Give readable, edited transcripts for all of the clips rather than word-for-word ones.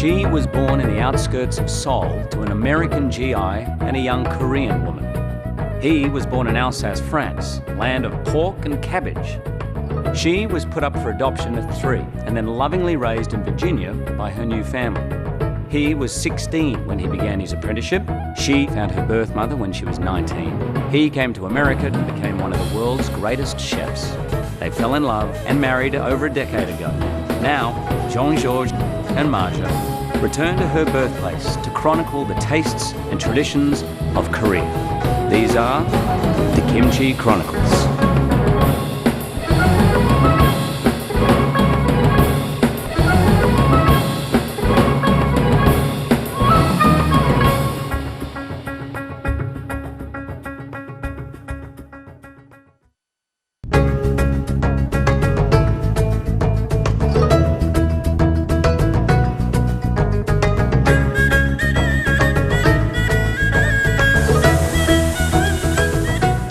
She was born in the outskirts of Seoul to an American GI and a young Korean woman. He was born in Alsace, France, land of pork and cabbage. She was put up for adoption at 3 and then lovingly raised in Virginia by her new family. He was 16 when he began his apprenticeship. She found her birth mother when she was 19. He came to America and became one of the world's greatest chefs. They fell in love and married over a decade ago. Now, Jean-Georges and Marja return to her birthplace to chronicle the tastes and traditions of Korea. These are the Kimchi Chronicles.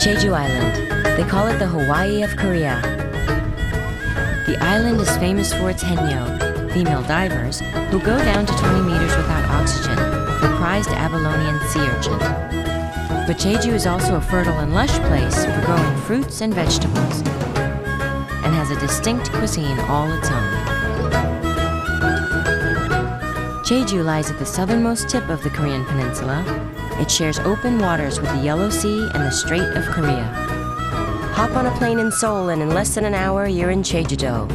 Jeju Island. They call it the Hawaii of Korea. The island is famous for its henyo, female divers, who go down to 20 meters without oxygen, the prized Abalonian sea urchin. But Jeju is also a fertile and lush place for growing fruits and vegetables, and has a distinct cuisine all its own. Jeju lies at the southernmost tip of the Korean peninsula. It shares open waters with the Yellow Sea and the Strait of Korea. Hop on a plane in Seoul and in less than an hour, you're in Jeju-do.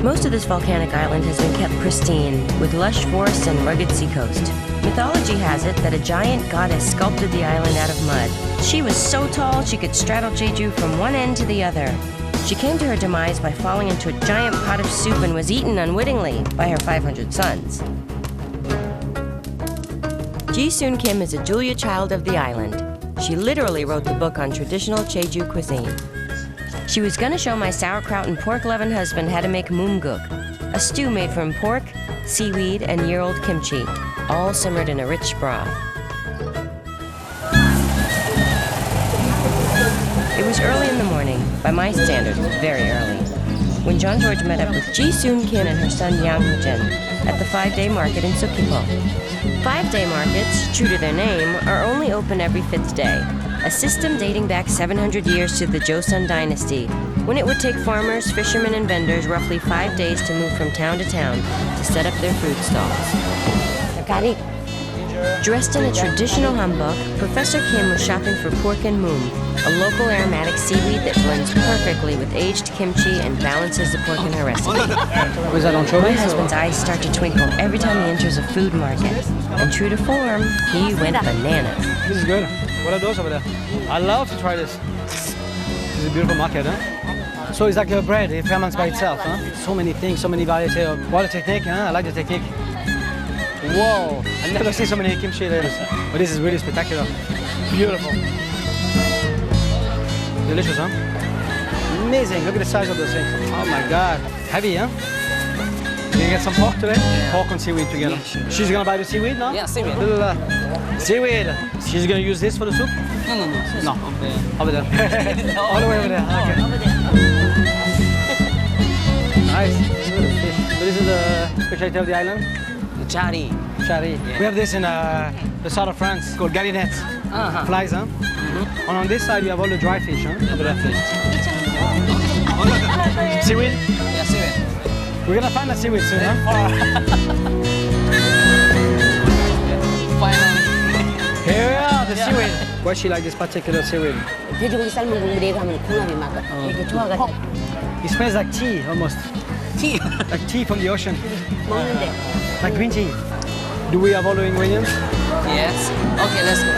Most of this volcanic island has been kept pristine, with lush forests and rugged seacoast. Mythology has it that a giant goddess sculpted the island out of mud. She was so tall she could straddle Jeju from one end to the other. She came to her demise by falling into a giant pot of soup and was eaten unwittingly by her 500 sons. Ji-soon Kim is a Julia child of the island. She literally wrote the book on traditional Jeju cuisine. She was gonna show my sauerkraut and pork-loving husband how to make mumguk, a stew made from pork, seaweed, and year-old kimchi, all simmered in a rich broth. It was early in the morning, by my standards, very early, when Jean-Georges met up with Ji-soon Kim and her son Yang Hoo-jin at the 5-day market in Sukkipo. 5-day markets, true to their name, are only open every 5th day, a system dating back 700 years to the Joseon dynasty, when it would take farmers, fishermen, and vendors roughly 5 days to move from town to town to set up their food stalls. Dressed in a traditional hanbok, Professor Kim was shopping for pork and moom, a local aromatic seaweed that blends perfectly with aged kimchi and balances the pork in her recipe. My husband's eyes start to twinkle every time he enters a food market, and true to form, he went bananas. This is good. What are those over there? I love to try this. This is a beautiful market, huh? So it's like a bread, it ferments by itself, huh? So many things, so many varieties. What a technique, huh? I like the technique. Whoa, I've never seen so many kimchi layers. But this is really spectacular. Beautiful. Delicious, huh? Amazing, look at the size of those things. Oh my God. Heavy, huh? You gonna get some pork today? Yeah. Pork and seaweed together. Yeah, sure. She's gonna buy the seaweed now? Yeah, seaweed. Seaweed. She's gonna use this for the soup? No. No. Over there. Over there. All the way over there. Okay. Over there. Nice. So this is the specialty of the island? Chari. Chari. Yeah. We have this in the south of France called gallinettes. Flies, huh? And on this side, you have all the dry fish, huh? Look at that fish. Seaweed? Yeah, seaweed. We're gonna find that seaweed soon, huh? Finally. Here we are, the seaweed. Why she like this particular seaweed? 돼지고기 삶은 국물에 가면 궁합이 막 이렇게 좋아가지고 It smells like tea, almost. Tea. Like tea from the ocean. 먹는데 Like green tea. Do we have all the ingredients? Yes. Okay, let's go.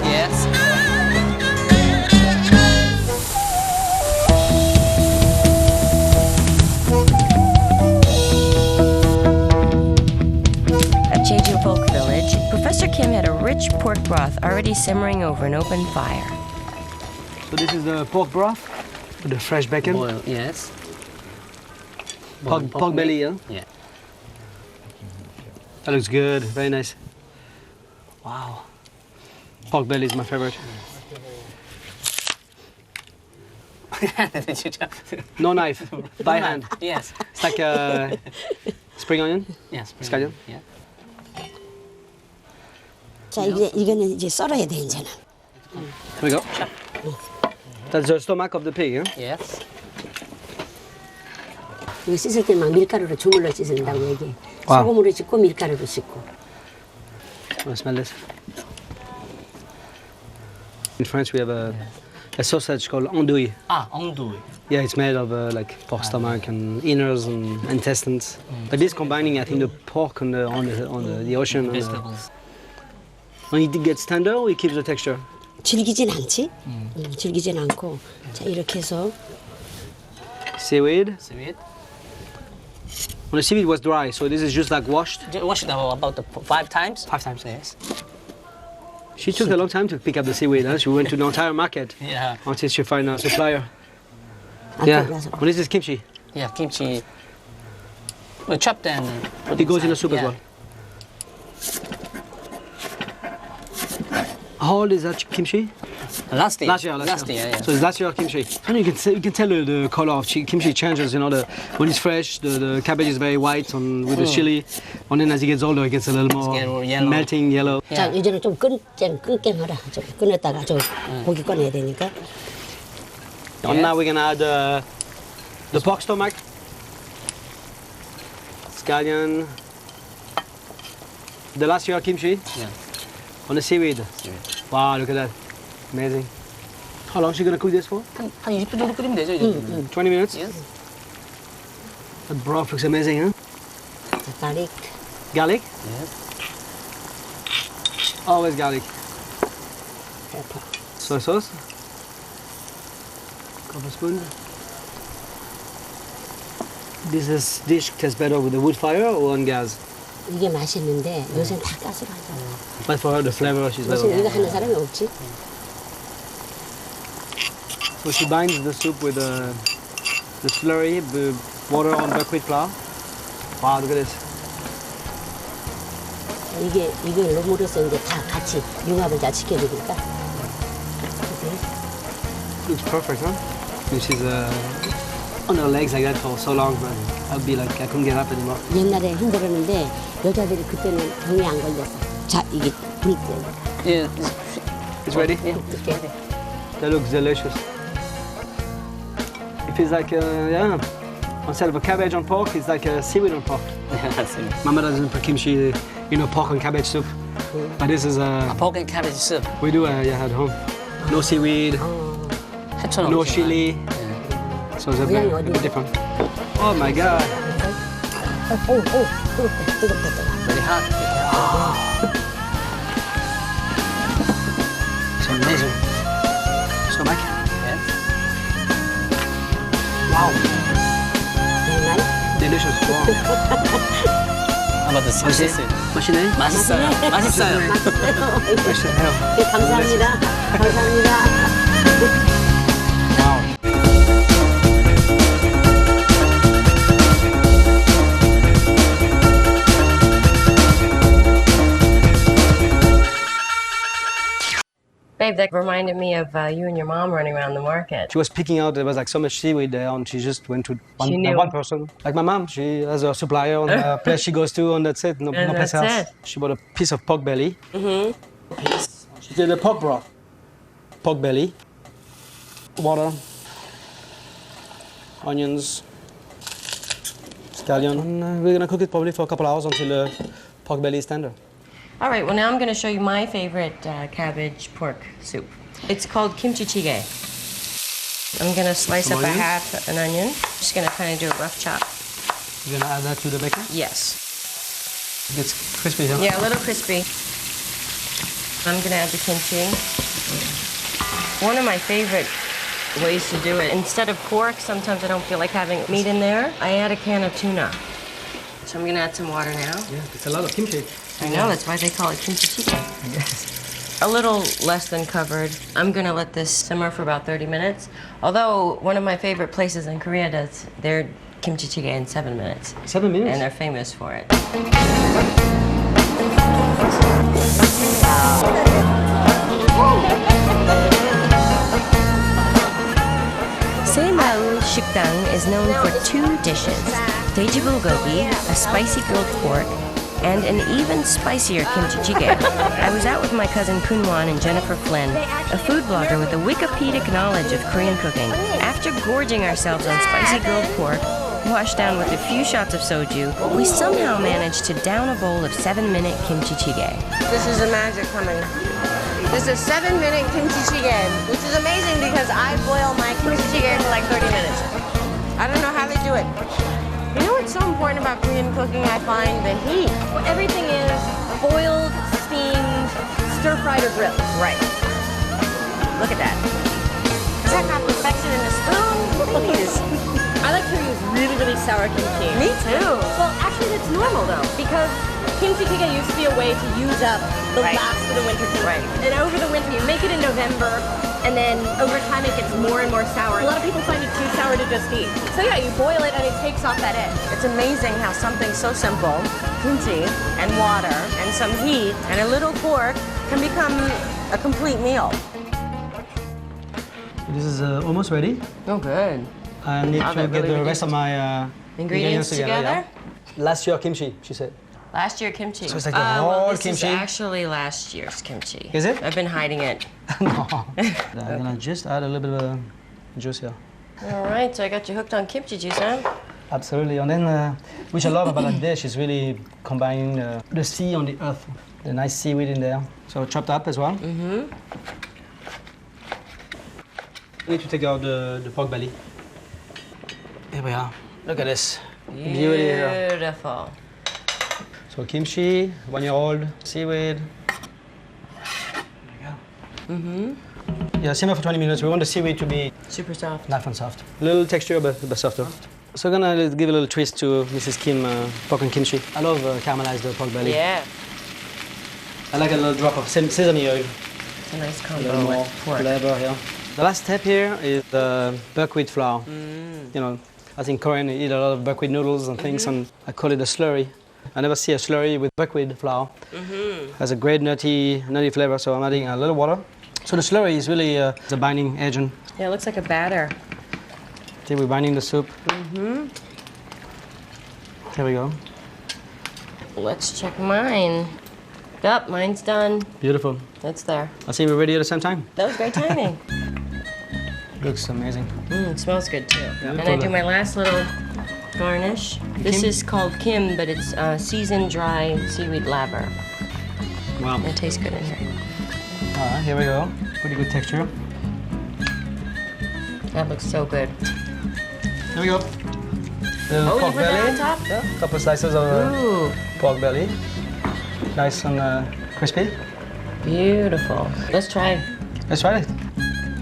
Yes. At Jeju Folk Village, Professor Kim had a rich pork broth already simmering over an open fire. So this is the pork broth with the fresh bacon. Boil, yes. Pork belly, huh? Yeah. That looks good, very nice. Wow. Pork belly is my favorite. Did you No knife, by hand. Yes. It's like Spring onion? Yeah, spring Scallion? onion, yeah. 자, 이거는 이제 썰어야 돼, 이제는. Here we go. That's the stomach of the pig, huh? Yes. 이거 씻을 때 막 밀가루로 주물러 씻는다고 얘기해. 와. 소금으로 씻고 밀가루로 씻고. Oh, smell this. In France, we have a sausage called andouille. Ah, andouille. Yeah, it's made of like pork stomach and innards and intestines. But this combining, I think, the pork on the ocean. Vegetables. When it gets tender, it keeps the texture. 질기진 않지? 질기진 않고. 자, 이렇게 해서 Seaweed. Seaweed. Well, the seaweed was dry, so this is just like washed. Wash it about 5 times. 5 times. Yes. She took a long time to pick up the seaweed. Huh? She went to the entire market Yeah. until she found a supplier. 앞에 Yeah. 가서. Well, this is kimchi. Yeah, kimchi. We chopped and put It goes in the inside. soup as Yeah. well. How old is that kimchi? Last year. Last year. Yeah. So it's last year kimchi. And you can tell the color of kimchi changes. You know, when it's fresh, the cabbage is very white with the chili, and then as it gets older, it gets a little more It's getting yellow. melting yellow. 자, 이제는 좀 끊게 하라. 좀 끊었다가 저 고기 꺼내야 되니까. And now we're gonna add the pork stomach, scallion, the last year kimchi, Yeah. on the seaweed. Wow, look at that. Amazing. How long is she gonna cook this for? 한 20분 정도 끓이면 되죠, 이 정도면. 20 minutes? Yes. That broth looks amazing, huh? 자, 가릭. Garlic? Yes. Always garlic. 페퍼. Soy sauce. Couple spoons. This dish tastes better with the wood fire or on gas? 이게 맛있는데 요새는 다 가스로 하잖아. But for her, the flavor, she's 요새 better. 이거 하는 사람이 없지? So she binds the soup with the slurry, the water on buckwheat flour. Wow, look at this. 이걸 넣음으로써 이제 다 같이 융합을 잘 시켜주니까. Looks perfect, huh? And she's on her legs like that for so long, man. I'd be like, I couldn't get up anymore. 옛날에 힘들었는데 여자들이 그때는 병이 안 걸렸어. 자, 이게 불 때. Yeah. It's ready? Yeah. 이렇게. That looks delicious. It feels like, yeah, instead of a cabbage on pork, it's like a seaweed on pork. That's it. My mother doesn't put kimchi, pork and cabbage soup. But this is, Pork and cabbage soup. we do at home. No seaweed, 해초는 no 없지만. chili. So it's a bit different. Oh my God. 오, 뜨겁다, 뜨겁다. Very hot. It's amazing. Stomach. Yes. Wow. 정말? Delicious. Wow. How about the sauce? 맛있네? 맛있어요. 맛있어요. 맛있어요. 네, 감사합니다. 감사합니다. Babe, that reminded me of you and your mom running around the market. She was picking out, there was like so much seaweed there, and she just went to She knew. one person. Like my mom, she has a supplier on the place she goes to, and that's it. No And place that's else. it. She bought a piece of pork belly. She did a pork broth. Pork belly. Water. Onions. Scallion. And we're gonna cook it probably for a couple hours until the pork belly is tender. All right, well, now I'm going to show you my favorite cabbage pork soup. It's called Kimchi Jjigae. I'm going to slice Some up a onions? half an onion. Just going to kind of do a rough chop. You're gonna add that to the bacon? Yes. It gets crispy, huh? Yeah, a little crispy. I'm going to add the kimchi. One of my favorite ways to do it, instead of pork, sometimes I don't feel like having meat in there, I add a can of tuna. So I'm going to add some water now. Yeah, it's a lot of kimchi. I know, that's why they call it kimchi jjigae. Yes. A little less than covered. I'm gonna let this simmer for about 30 minutes. Although one of my favorite places in Korea does their kimchi jjigae in 7 minutes. 7 minutes? And they're famous for it. Seimao Shikdang is known for 2 dishes. Jeju bulgogi, a spicy grilled pork, and an even spicier kimchi jjigae. I was out with my cousin Kunwan and Jennifer Flynn, a food blogger with a Wikipedic knowledge of Korean cooking. After gorging ourselves on spicy grilled pork, washed down with a few shots of soju, we somehow managed to down a bowl of 7-minute kimchi jjigae. This is the magic coming. This is 7-minute kimchi jjigae, which is amazing because I boil my kimchi jjigae for like 30 minutes. I don't know how they do it. You know what's so important about Korean cooking, I find? The heat. Well, everything is boiled, steamed, stir-fried, or grilled. Right. Look at that. Is that not perfection in a spoon? Please. I like to use really, really sour kimchi. Me too. Well, actually, that's normal though, because kimchi jjigae used to be a way to use up the last of the winter kimchi. Right. And over the winter, you make it in November, and then over time it gets more and more sour. A lot of people find it too sour to just eat. So yeah, you boil it and it takes off that edge. It's amazing how something so simple, kimchi and water and some heat and a little pork can become a complete meal. This is almost ready. Oh, good. I need Wow, to that get really the rest of my Ingredients together? yeah. Last year kimchi, she said. Last year kimchi. So it's like the whole this kimchi? is actually last year's kimchi. Is it? I've been hiding it. No. I'm gonna just add a little bit of juice here. All right, so I got you hooked on kimchi juice, huh? Absolutely. And then, which I love about that dish is really combining the sea on the earth. The nice seaweed in there. So chopped up as well. Mm-hmm. I need to take out the pork belly. Here we are. Look at this. Beauty here. Beautiful. So kimchi, 1-year-old, seaweed. There we go. Mm-hmm. Yeah, simmer for 20 minutes. We want the seaweed to be Super soft. nice and soft. A little texture, but softer. So we're gonna give a little twist to Mrs. Kim pork and kimchi. I love caramelized pork belly. Yeah. I like a little drop of sesame oil. It's a nice A combo little more with pork. flavor here. The last step here is the buckwheat flour. You know, I think Korean eat a lot of buckwheat noodles and things, and I call it a slurry. I never see a slurry with buckwheat flour. Has a great nutty flavor, so I'm adding a little water. So the slurry is really the binding agent. Yeah, it looks like a batter. See, we're binding the soup. Here we go. Let's check mine. Yup, mine's done. Beautiful. It's there. I see we're ready at the same time. That was great timing. Looks amazing. It smells good too. Yeah, And I totally. do my last little garnish. This Kim? is called Kim, but it's seasoned dry seaweed laver. Wow. It tastes good in here. Here we go. Pretty good texture. That looks so good. Here we go. Little Oh, you pork put that belly. on top? Yeah, couple slices of Ooh, pork belly. Nice and crispy. beautiful. Let's try. Let's try it.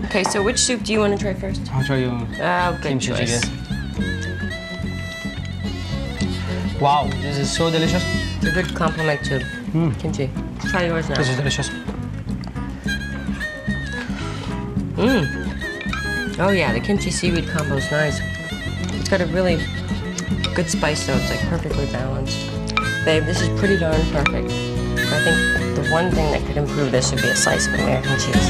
Okay, so which soup do you want to try first? I'll try you Oh, good kimchi choice. jjigae. Wow, this is so delicious. It's a good compliment to kimchi. Try yours now. This is delicious. Oh yeah, the kimchi seaweed combo is nice. It's got a really good spice though. It's like perfectly balanced. Babe, this is pretty darn perfect. I think the one thing that could improve this would be a slice of American cheese.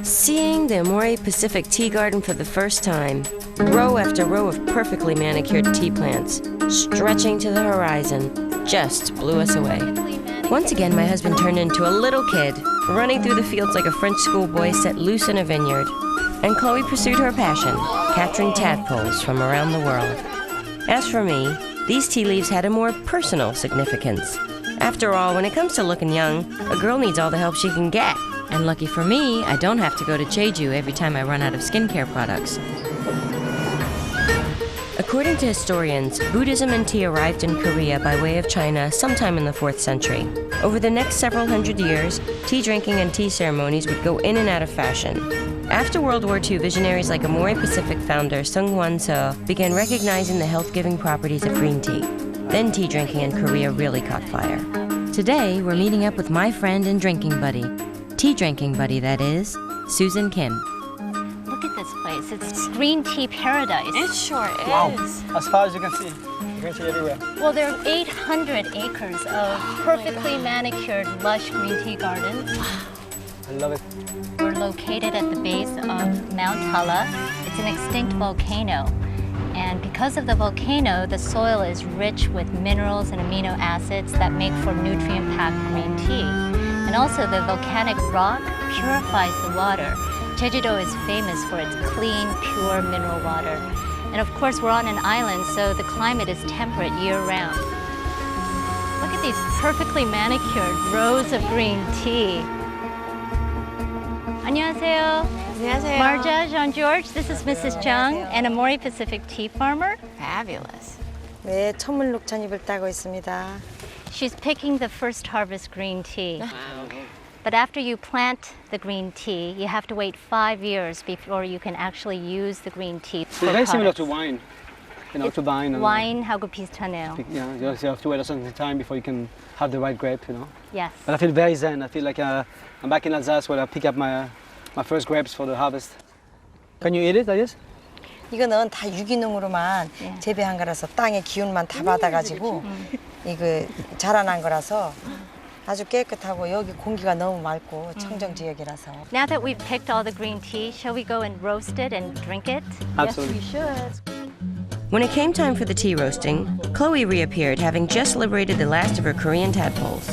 Seeing the Amore Pacific Tea Garden for the first time, row after row of perfectly manicured tea plants, stretching to the horizon, just blew us away. Once again, my husband turned into a little kid, running through the fields like a French schoolboy set loose in a vineyard. And Chloe pursued her passion, capturing tadpoles from around the world. As for me, these tea leaves had a more personal significance. After all, when it comes to looking young, a girl needs all the help she can get. And lucky for me, I don't have to go to Jeju every time I run out of skincare products. According to historians, Buddhism and tea arrived in Korea by way of China sometime in the 4th century. Over the next several hundred years, tea drinking and tea ceremonies would go in and out of fashion. After World War II, visionaries like Amore Pacific founder Sung Hwan-seo began recognizing the health-giving properties of green tea. Then tea drinking in Korea really caught fire. Today, we're meeting up with my friend and drinking buddy, tea drinking buddy that is, Susan Kim. Look at this place. It's green tea paradise. It sure is. Wow. As far as you can see. green tea everywhere. Well, there are 800 acres of perfectly manicured, lush green tea gardens. I love it. We're located at the base of Mount Hala. It's an extinct volcano. And because of the volcano, the soil is rich with minerals and amino acids that make for nutrient-packed green tea. And also the volcanic rock purifies the water. Jeju is famous for its clean, pure mineral water. And of course, we're on an island, so the climate is temperate year-round. Look at these perfectly manicured rows of green tea. 안녕하세요. 안녕하세요. Marja, Jean-George, this is Mrs. Jung, an Amori Pacific tea farmer. Fabulous. 네, 천물 녹차잎을 따고 있습니다. She's picking the first harvest green tea. But after you plant the green tea, you have to wait 5 years before you can actually use the green tea. It's very similar to wine. You know, to wine. Wine하고 비슷하네요. Yeah, you have to wait a certain time before you can have the right grape, you know. Yes. But I feel very zen. I feel like I'm back in Alsace where I pick up my first grapes for the harvest. Can you eat it, I guess? 이거는 다 유기농으로만 재배한 거라서 땅의 기운만 다 받아가지고 이거 자라난 거라서 아주 깨끗하고 여기 공기가 너무 맑고 청정 지역이라서. Now that we've picked all the green tea, shall we go and roast it and drink it? Absolutely. Yes, we should. When it came time for the tea roasting, Chloe reappeared, having just liberated the last of her Korean tadpoles.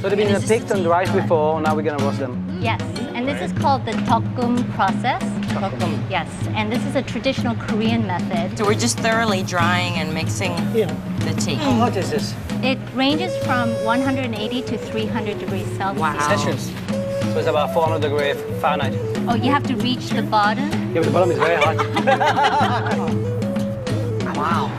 So they've been picked and dried before, now we're going to roast them. Yes, and this is called the tokgum process. Tokgum. Yes, and this is a traditional Korean method. So we're just thoroughly drying and mixing the tea. How hot is this? It ranges from 180 to 300 degrees Celsius. Wow. Celsius. So it's about 400 degrees Fahrenheit. Oh, you have to reach the bottom? Yeah, but the bottom is very hot. Wow.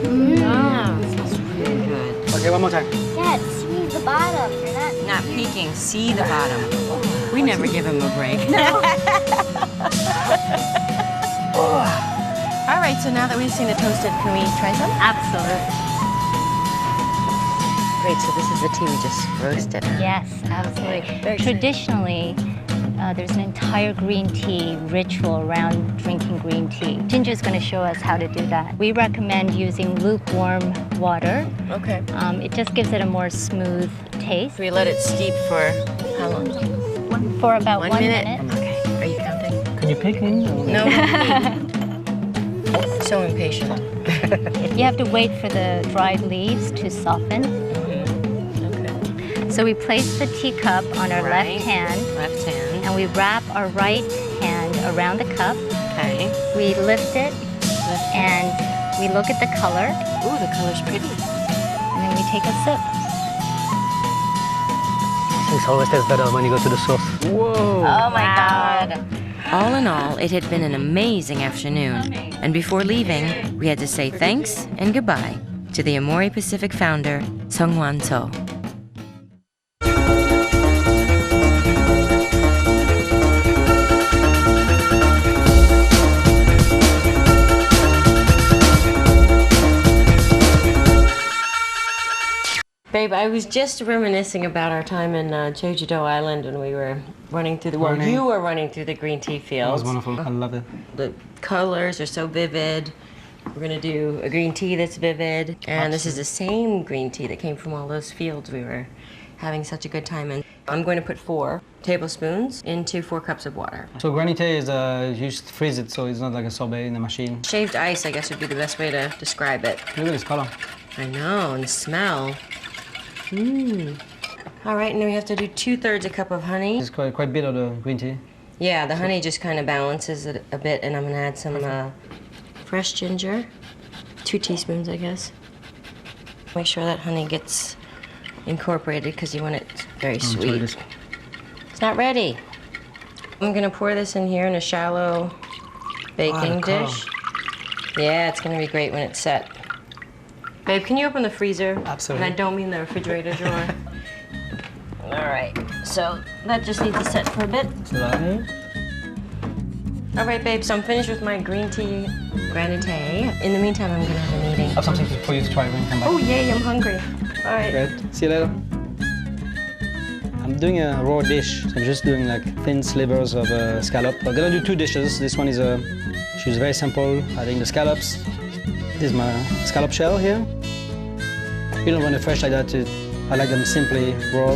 Smells really good. Okay, one more time. Yeah, see the bottom. You're Not peeking, see the bottom. We never give him a break. All right, so now that we've seen the toasted, can we try some? Absolutely. Great, so this is the tea we just roasted. Yes, absolutely. Traditionally, there's an entire green tea ritual around drinking green tea. Ginger's going to show us how to do that. We recommend using lukewarm water. Okay. It just gives it a more smooth taste. We let it steep for how long? For about 1 minute. Okay, are you counting? Can you pick in? No. So impatient. You have to wait for the dried leaves to soften. Okay. So we place the teacup on our Right. left hand. Left hand. And we wrap our right hand around the cup. Okay. We lift it and we look at the color Ooh, the color's pretty. and then we take a sip. Things always taste better when you go to the source. Whoa! Oh my God. All in all, it had been an amazing afternoon. And before leaving, we had to say thanks and goodbye to the Amori Pacific founder, Seung-Hwan So. Babe, I was just reminiscing about our time in Jeju Island when we were running through you were running through the green tea That fields. was wonderful. I love it. The colors are so vivid. We're gonna do a green tea that's vivid. And this is the same green tea that came from all those fields we were having such a good time in. I'm going to put 4 tablespoons into 4 cups of water. So granny tea is you just freeze it, so it's not like a sorbet in a machine. Shaved ice, I guess, would be the best way to describe it. Look at this color. I know, and the smell. Mmm. All right, and then we have to do 2/3 a cup of honey. It's quite bitter, the green tea. Yeah, the honey just kind of balances it a bit, and I'm gonna add some fresh ginger. 2 teaspoons, I guess. Make sure that honey gets incorporated because you want it very sweet. It's not ready. I'm gonna pour this in here in a shallow baking dish. Yeah, it's gonna be great when it's set. Babe, can you open the freezer? Absolutely. And I don't mean the refrigerator drawer. All right, so that just needs to set for a bit. All right, babe, so I'm finished with my green tea granite. In the meantime, I'm gonna have a meeting. I have something for you to try when you come back. Oh, yay, I'm hungry. All right. Great. See you later. I'm doing a raw dish. So I'm just doing like thin slivers of scallop. I'm gonna do 2 dishes. This one is she's very simple, adding the scallops. This is my scallop shell here. You don't want it fresh like that. I like them simply raw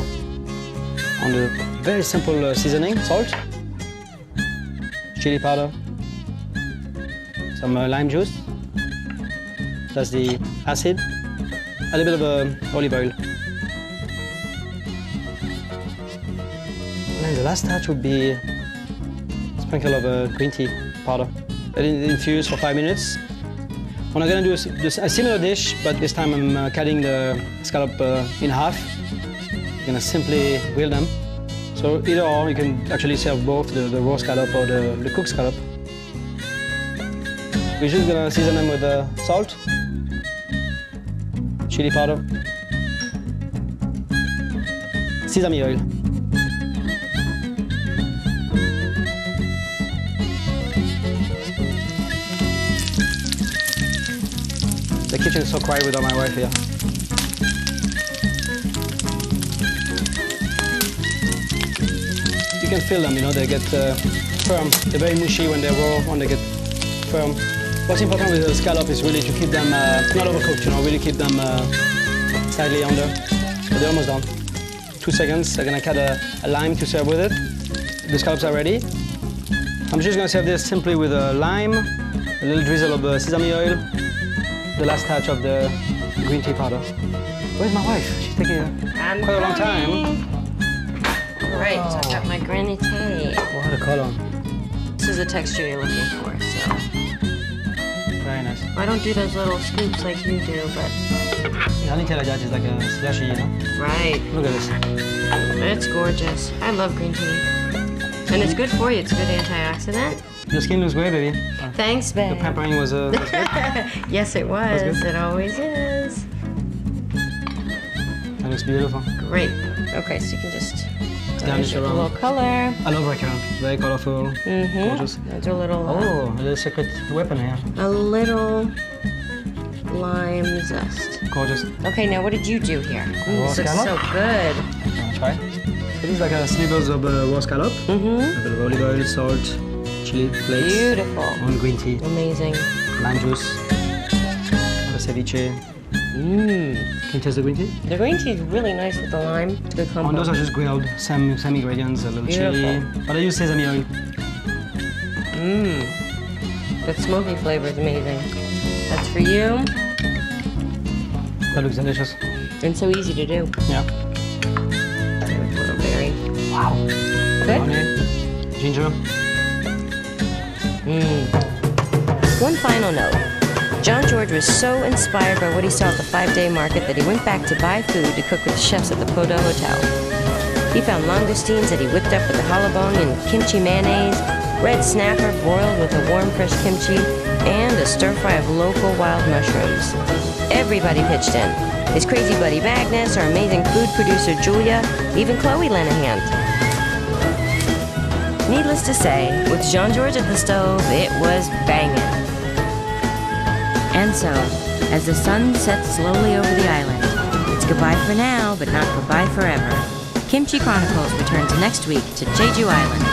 on the very simple seasoning, salt, chili powder, some lime juice. That's the acid, a little bit of olive oil. And then the last touch would be a sprinkle of green tea powder. Let it infuse for 5 minutes. When I'm gonna do a similar dish, but this time I'm cutting the scallop in half. I'm gonna simply grill them. So either or, you can actually serve both the raw scallop or the cooked scallop. We're just gonna season them with salt, chili powder, sesame oil. The kitchen is so quiet without my wife here. You can feel them, they get firm. They're very mushy when they're raw, when they get firm. What's important with the scallop is really to keep them not overcooked, really keep them slightly under. So they're almost done. 2 seconds, I'm gonna cut a lime to serve with it. The scallops are ready. I'm just gonna serve this simply with a lime, a little drizzle of sesame oil, the last touch of the green tea powder. Where's my wife? She's taking quite a long time. Right, so I've got my granite. What a color. This is the texture you're looking for, so. Very nice. I don't do those little scoops like you do, but. Granite like that is like a slushy, Right. Look at this. It's gorgeous. I love green tea. And it's good for you. It's a good antioxidant. Your skin looks great, baby. Thanks, babe. The pampering was good. Yes, it was. That's good. It always is. That looks beautiful. Great. Okay, so you can just Garnish a around. little color. I love recurrent. Very colorful, gorgeous. There's a little, Oh, a little secret weapon here. a little lime zest. Gorgeous. Okay, now what did you do here? Ooh, Raw this looks scallop? so good. Wanna try? So this is like a slivers of raw scallop. A bit of olive oil, salt, chili flakes. Beautiful. On green tea, Amazing. lime juice, the ceviche. Can you taste the green tea? The green tea is really nice with the lime. It's a good combo. On those are just grilled, same ingredients, a little chili. Beautiful. But I use sesame oil. The smoky flavor is amazing. That's for you. That looks delicious. And so easy to do. Yeah. There's a little berry. Wow. Good? Onion, ginger. One final note. John George was so inspired by what he saw at the 5-day market that he went back to buy food to cook with the chefs at the Podo Hotel. He found langoustines that he whipped up with the halabong and kimchi mayonnaise, red snapper broiled with a warm fresh kimchi, and a stir-fry of local wild mushrooms. Everybody pitched in. His crazy buddy Magnus, our amazing food producer Julia, even Chloe lent a hand. Needless to say, with Jean George at the stove, it was banging. And so, as the sun sets slowly over the island, it's goodbye for now, but not goodbye forever. Kimchi Chronicles returns next week to Jeju Island.